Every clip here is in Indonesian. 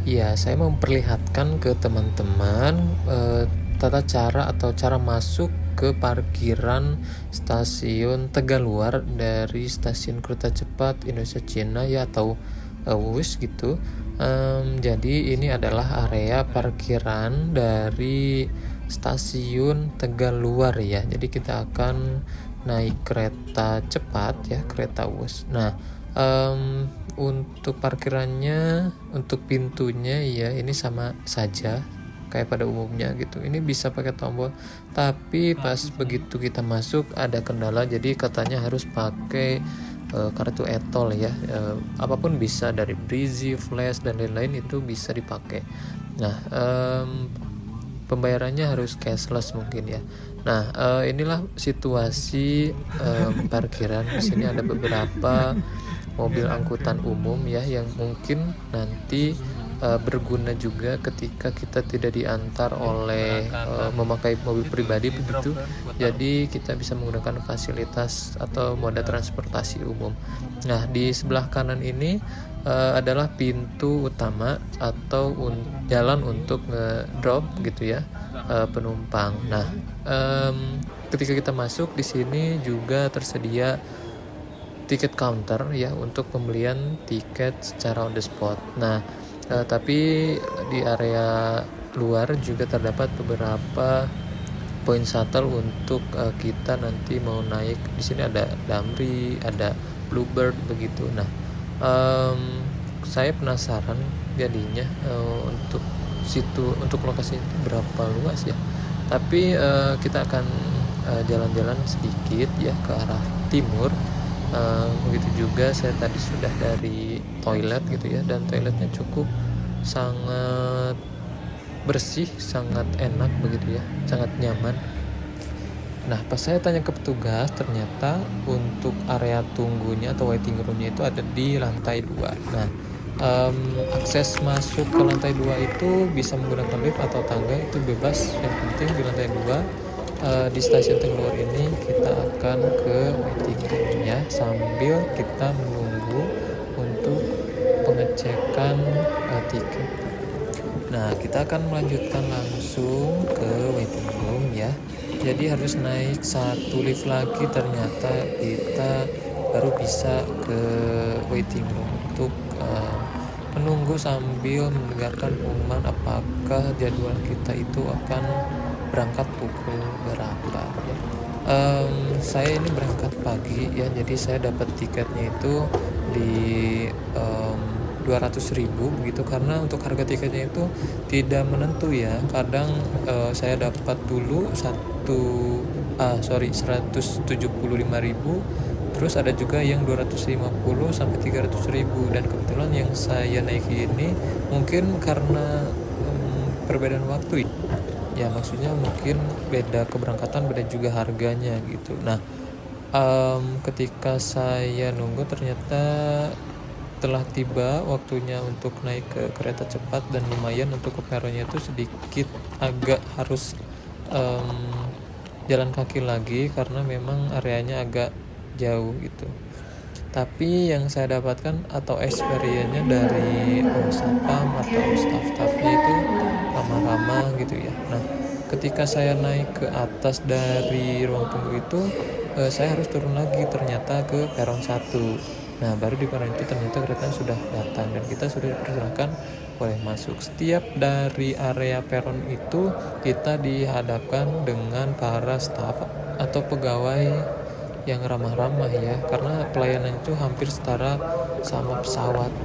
Ya, saya memperlihatkan ke teman-teman tata cara atau cara masuk ke parkiran stasiun Tegaluar dari stasiun kereta cepat Indonesia Cina ya, atau WUS gitu. Jadi ini adalah area parkiran dari stasiun Tegaluar ya. Jadi kita akan naik kereta cepat ya, kereta WUS. Nah, untuk parkirannya, untuk pintunya ya ini sama saja kayak pada umumnya gitu. Ini bisa pakai tombol, tapi pas begitu kita masuk ada kendala, jadi katanya harus pakai kartu e-tol ya. Apapun bisa, dari Brizi, Flash dan lain-lain itu bisa dipakai. Nah, pembayarannya harus cashless mungkin ya. Nah, inilah situasi parkiran. Di sini ada beberapa mobil angkutan umum ya yang mungkin nanti berguna juga ketika kita tidak diantar oleh memakai mobil pribadi begitu. Jadi kita bisa menggunakan fasilitas atau moda transportasi umum. Nah, di sebelah kanan ini adalah pintu utama atau jalan untuk ngedrop gitu ya penumpang. Nah, ketika kita masuk di sini juga tersedia tiket counter ya untuk pembelian tiket secara on the spot. Nah, tapi di area luar juga terdapat beberapa poin shuttle untuk kita nanti mau naik. Di sini ada Damri, ada Bluebird begitu. Nah, saya penasaran jadinya untuk lokasi itu berapa luas ya. Tapi kita akan jalan-jalan sedikit ya ke arah timur. Begitu juga saya tadi sudah dari toilet gitu ya, dan toiletnya cukup sangat bersih, sangat enak begitu ya, sangat nyaman. Nah, pas saya tanya ke petugas, ternyata untuk area tunggunya atau waiting roomnya itu ada di lantai 2. Nah, akses masuk ke lantai 2 itu bisa menggunakan lift atau tangga, itu bebas. Yang penting di lantai 2 di stasiun Tegaluar ini kita akan ke waiting room-nya sambil kita menunggu untuk pengecekan tiket. Nah, kita akan melanjutkan langsung ke waiting room ya. Jadi harus naik satu lift lagi, ternyata kita baru bisa ke waiting room untuk menunggu sambil mendengarkan pengumuman apakah jadwal kita itu akan berangkat pukul berapa ya. Saya ini berangkat pagi ya, jadi saya dapat tiketnya itu di 200.000 begitu, karena untuk harga tiketnya itu tidak menentu ya. Kadang saya dapat dulu 175.000, terus ada juga yang 250 sampai 300.000, dan kebetulan yang saya naiki ini mungkin karena perbedaan waktu ya, maksudnya mungkin beda keberangkatan, beda juga harganya gitu. Nah, ketika saya nunggu ternyata telah tiba waktunya untuk naik ke kereta cepat, dan lumayan untuk ke peronnya itu sedikit agak harus jalan kaki lagi karena memang areanya agak jauh gitu. Tapi yang saya dapatkan atau experience-nya dari satpam atau staff-staffnya itu ramah-ramah gitu ya. Nah, ketika saya naik ke atas dari ruang tunggu itu, saya harus turun lagi ternyata ke peron 1. Nah, baru di peron itu ternyata kereta sudah datang dan kita sudah dipersilakan boleh masuk. Setiap dari area peron itu kita dihadapkan dengan para staff atau pegawai yang ramah-ramah ya, karena pelayanan itu hampir setara sama pesawat.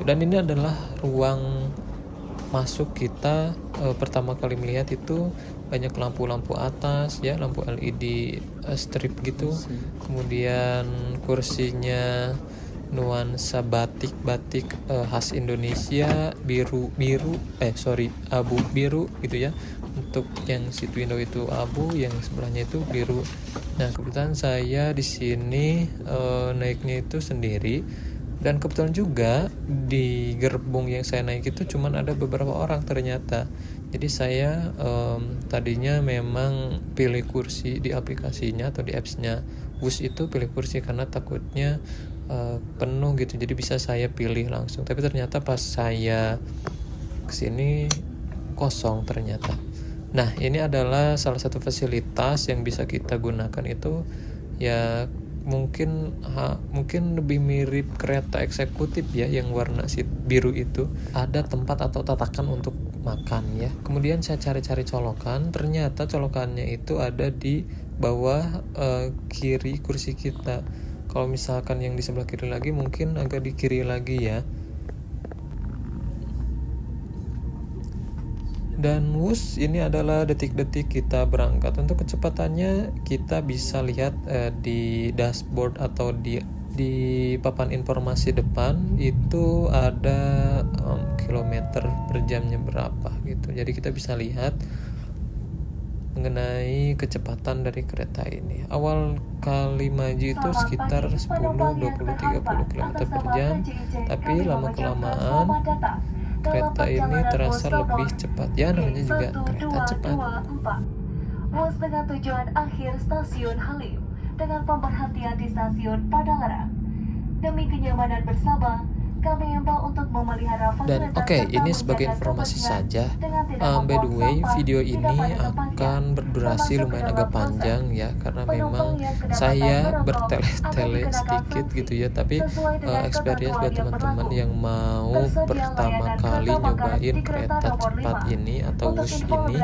Dan ini adalah ruang masuk kita pertama kali melihat itu banyak lampu-lampu atas ya, lampu LED strip gitu. Kemudian kursinya nuansa batik khas Indonesia, abu biru gitu ya. Untuk yang seat window itu abu, yang sebelahnya itu biru. Nah, kebetulan saya di sini naiknya itu sendiri, dan kebetulan juga di gerbong yang saya naik itu cuman ada beberapa orang ternyata. Jadi saya tadinya memang pilih kursi di aplikasinya atau di apps-nya Wus itu, pilih kursi karena takutnya penuh gitu, jadi bisa saya pilih langsung. Tapi ternyata pas saya kesini kosong ternyata. Nah, ini adalah salah satu fasilitas yang bisa kita gunakan itu ya, mungkin lebih mirip kereta eksekutif ya, yang warna seat biru itu. Ada tempat atau tatakan untuk makan ya. Kemudian saya cari-cari colokan, ternyata colokannya itu ada di bawah kiri kursi kita. Kalau misalkan yang di sebelah kiri lagi mungkin agak di kiri lagi ya. Dan Wus ini adalah detik-detik kita berangkat. Untuk kecepatannya kita bisa lihat di dashboard atau di papan informasi depan itu ada kilometer per jamnya berapa gitu. Jadi kita bisa lihat mengenai kecepatan dari kereta ini. Awal kali maju itu sekitar 10, 20, 30 km per jam, tapi lama-kelamaan kereta ini terasa lebih cepat. Ya, namanya juga kereta cepat. Bus dengan tujuan akhir stasiun Halim dengan pemberhentian di stasiun Padalarang. Demi kenyamanan bersama, kami himbau untuk memelihara Dan ini sebagai informasi saja. By the way, video ini akan berdurasi lumayan agak panjang ya, karena memang saya bertele-tele sedikit gitu ya. Tapi experience buat teman-teman yang mau pertama kali nyobain kereta cepat ini atau Wus ini,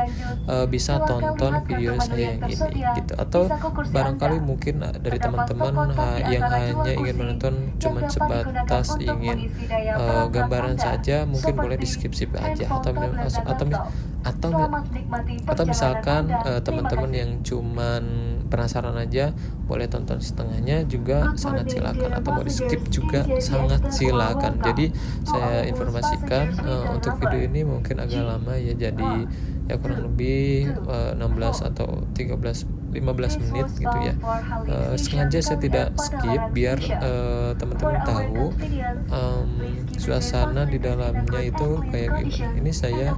bisa tonton video saya yang ini gitu. Atau barangkali mungkin dari teman-teman yang hanya ingin menonton cuman sebatas ingin gambaran saja, mungkin boleh di skip aja, atau misalkan teman-teman yang cuman penasaran aja boleh tonton setengahnya juga sangat silakan, atau mau di skip juga sangat silakan. Jadi saya informasikan untuk video ini mungkin agak lama ya, jadi ya kurang lebih 16 atau 15 menit gitu ya. Sengaja saya tidak skip biar teman-teman tahu suasana di dalamnya itu kayak gimana. Ini saya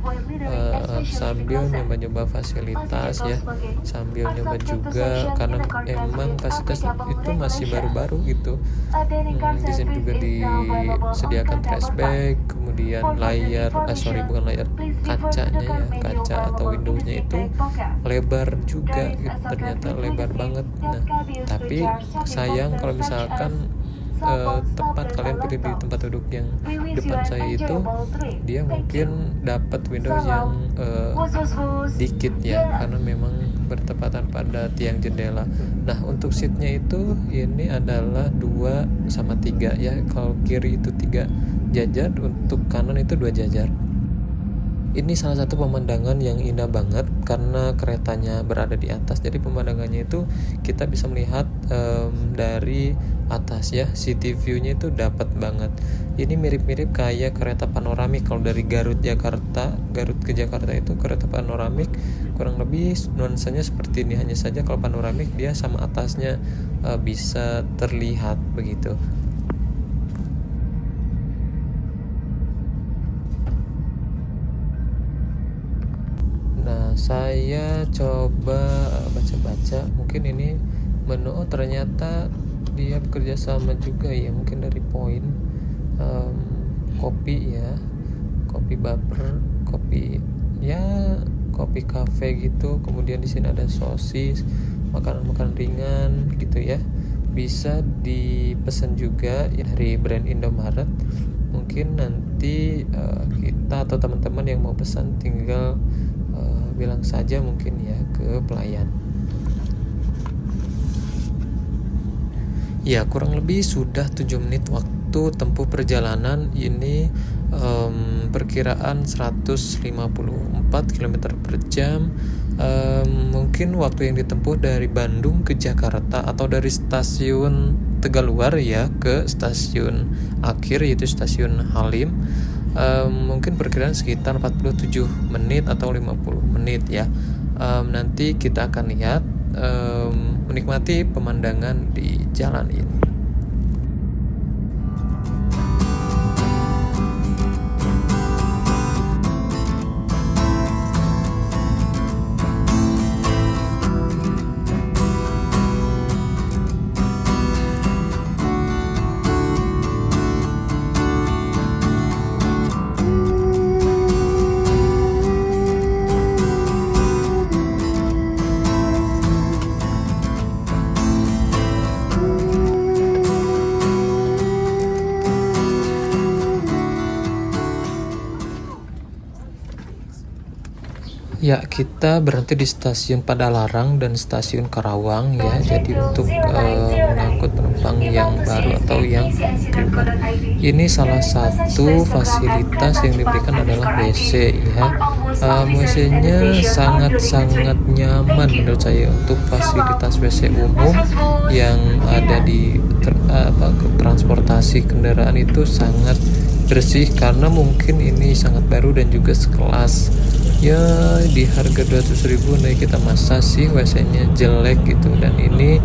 sambil nyoba-nyoba fasilitas ya, sambil nyoba juga karena emang fasilitas itu masih baru-baru gitu. Di sini juga disediakan trashback, kemudian kacanya ya, kaca atau windowsnya itu lebar juga gitu, ternyata lebar banget. Nah, tapi sayang kalau misalkan tempat kalian pilih di tempat duduk yang depan saya itu, dia mungkin dapat Windows yang dikit ya, karena memang bertepatan pada tiang jendela. Nah, untuk seatnya itu ini adalah 2/3 ya. Kalau kiri itu 3 jajar, untuk kanan itu 2 jajar. Ini salah satu pemandangan yang indah banget karena keretanya berada di atas. Jadi pemandangannya itu kita bisa melihat dari atas ya. City view-nya itu dapat banget. Ini mirip-mirip kayak kereta panoramik. Kalau dari Garut ke Jakarta itu kereta panoramik kurang lebih nuansanya seperti ini. Hanya saja kalau panoramik dia sama atasnya bisa terlihat begitu. Saya coba baca-baca, mungkin ini menu, ternyata dia bekerja sama juga ya, mungkin dari Point. Kopi ya, kopi baper, kopi cafe gitu. Kemudian di sini ada sosis, makanan ringan gitu ya. Bisa dipesan juga ya dari brand Indomaret. Mungkin nanti kita atau teman-teman yang mau pesan tinggal bilang saja mungkin ya ke pelayan. Ya, kurang lebih sudah 7 menit waktu tempuh perjalanan ini. Perkiraan 154 km per jam. Mungkin waktu yang ditempuh dari Bandung ke Jakarta atau dari stasiun Tegaluar ya ke stasiun akhir yaitu stasiun Halim, mungkin perkiraan sekitar 47 menit atau 50 menit ya. Nanti kita akan lihat menikmati pemandangan di jalan ini. Ya, kita berhenti di stasiun Padalarang dan stasiun Karawang ya. Jadi untuk mengangkut penumpang yang baru atau yang keluar. Ini salah satu fasilitas yang diberikan adalah WC ya. WC-nya sangat-sangat nyaman menurut saya untuk fasilitas WC umum yang ada di transportasi kendaraan itu sangat bersih karena mungkin ini sangat baru dan juga sekelas. Ya di harga 200.000 nih kita masa sih WC-nya jelek gitu, dan ini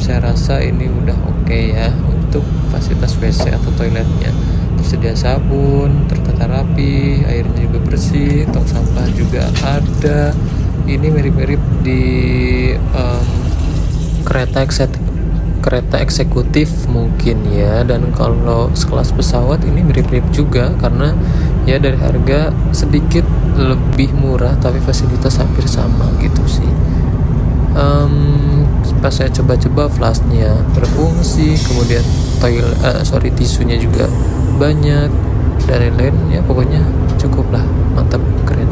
saya rasa ini udah oke ya untuk fasilitas WC atau toiletnya. Tersedia sabun, tertata rapi, airnya juga bersih, tong sampah juga ada. Ini mirip-mirip di kereta eksekutif mungkin ya, dan kalau sekelas pesawat ini mirip-mirip juga karena ya dari harga sedikit lebih murah tapi fasilitas hampir sama gitu sih. Pas saya coba-coba flashnya berfungsi, kemudian tisunya juga banyak dan lain-lain ya, pokoknya cukup lah, mantap, keren.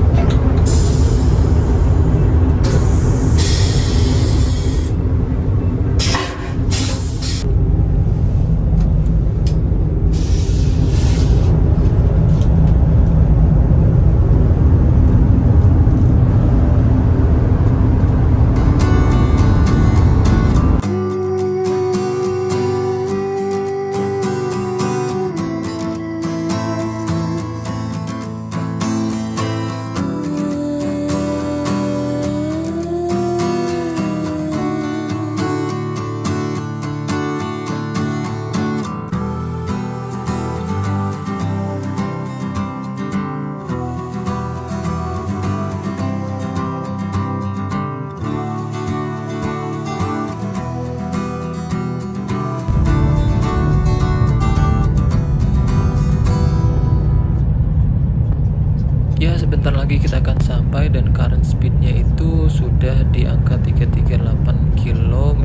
Ya, sebentar lagi kita akan sampai dan current speednya itu sudah di angka 338 km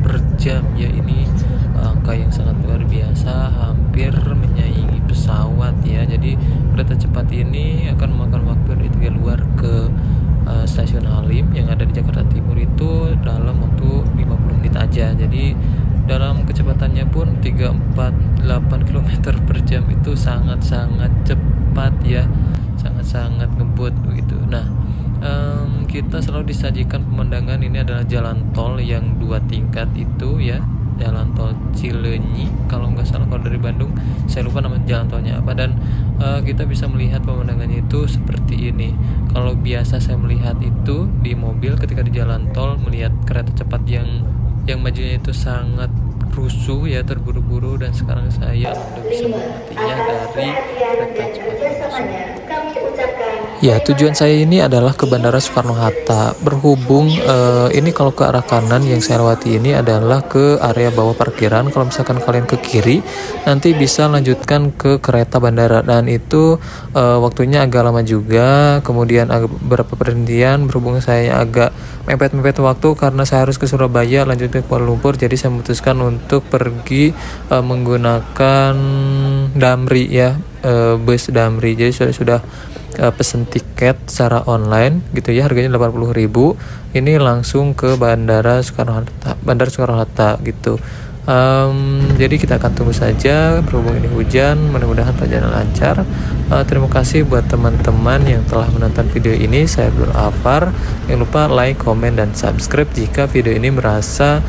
per jam ya. Ini angka yang sangat luar biasa, hampir menyaingi pesawat ya. Jadi kereta cepat ini akan memakan waktu dari Tegaluar ke stasiun Halim yang ada di Jakarta Timur itu dalam waktu 50 menit aja. Jadi dalam kecepatannya pun 348 km per jam itu sangat-sangat cepat ya, sangat-sangat ngebut begitu. Nah, kita selalu disajikan pemandangan. Ini adalah jalan tol yang 2 tingkat itu ya, jalan tol Cileunyi kalau nggak salah, kalau dari Bandung saya lupa nama jalan tolnya apa. Dan kita bisa melihat pemandangannya itu seperti ini. Kalau biasa saya melihat itu di mobil ketika di jalan tol, melihat kereta cepat yang majunya itu sangat rusuh ya, terburu-buru, dan sekarang saya udah bisa menikmatinya dari kereta cepat tersebut. Ya, tujuan saya ini adalah ke Bandara Soekarno-Hatta. Berhubung ini kalau ke arah kanan yang saya lewati ini adalah ke area bawah parkiran. Kalau misalkan kalian ke kiri, nanti bisa lanjutkan ke kereta bandara, dan itu waktunya agak lama juga. Kemudian beberapa perhentian, berhubung saya agak mepet-mepet waktu karena saya harus ke Surabaya lanjut ke Kuala Lumpur, jadi saya memutuskan untuk pergi menggunakan Damri ya, bus Damri. Jadi sudah pesen tiket secara online gitu ya, harganya 80.000. Ini langsung ke Bandara Soekarno-Hatta gitu. Jadi kita akan tunggu saja, berhubung ini hujan, mudah-mudahan perjalanan lancar. Terima kasih buat teman-teman yang telah menonton video ini. Saya Abdul Afar. Jangan lupa like, komen, dan subscribe jika video ini merasa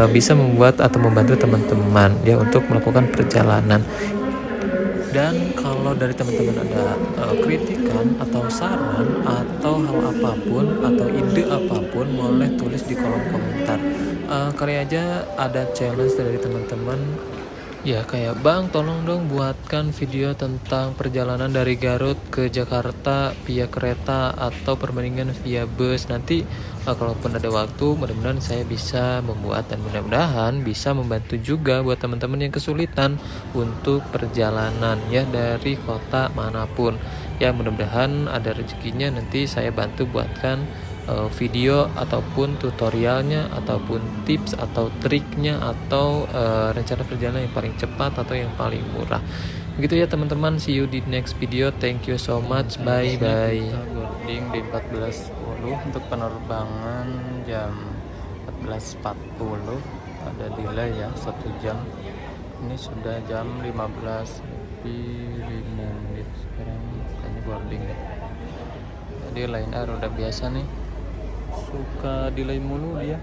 bisa membuat atau membantu teman-teman ya untuk melakukan perjalanan. Dan kalau dari teman-teman ada kritikan atau saran atau hal apapun atau ide apapun, boleh tulis di kolom komentar. Kali aja ada challenge dari teman-teman ya, kayak bang tolong dong buatkan video tentang perjalanan dari Garut ke Jakarta via kereta atau perbandingan via bus. Nanti kalaupun ada waktu, mudah-mudahan saya bisa membuat dan mudah-mudahan bisa membantu juga buat teman-teman yang kesulitan untuk perjalanan ya dari kota manapun. Ya mudah-mudahan ada rezekinya, nanti saya bantu buatkan video ataupun tutorialnya ataupun tips atau triknya atau rencana perjalanan yang paling cepat atau yang paling murah. Begitu ya teman-teman, see you di next video. Thank you so much, bye bye. Kita boarding di 14.10 untuk penerbangan jam 14.40, ada delay ya 1 jam. Ini sudah jam 15 lebih 5 menit, sekarang kayaknya boarding deh. Jadi Lion Air udah biasa nih, suka delay mulu dia.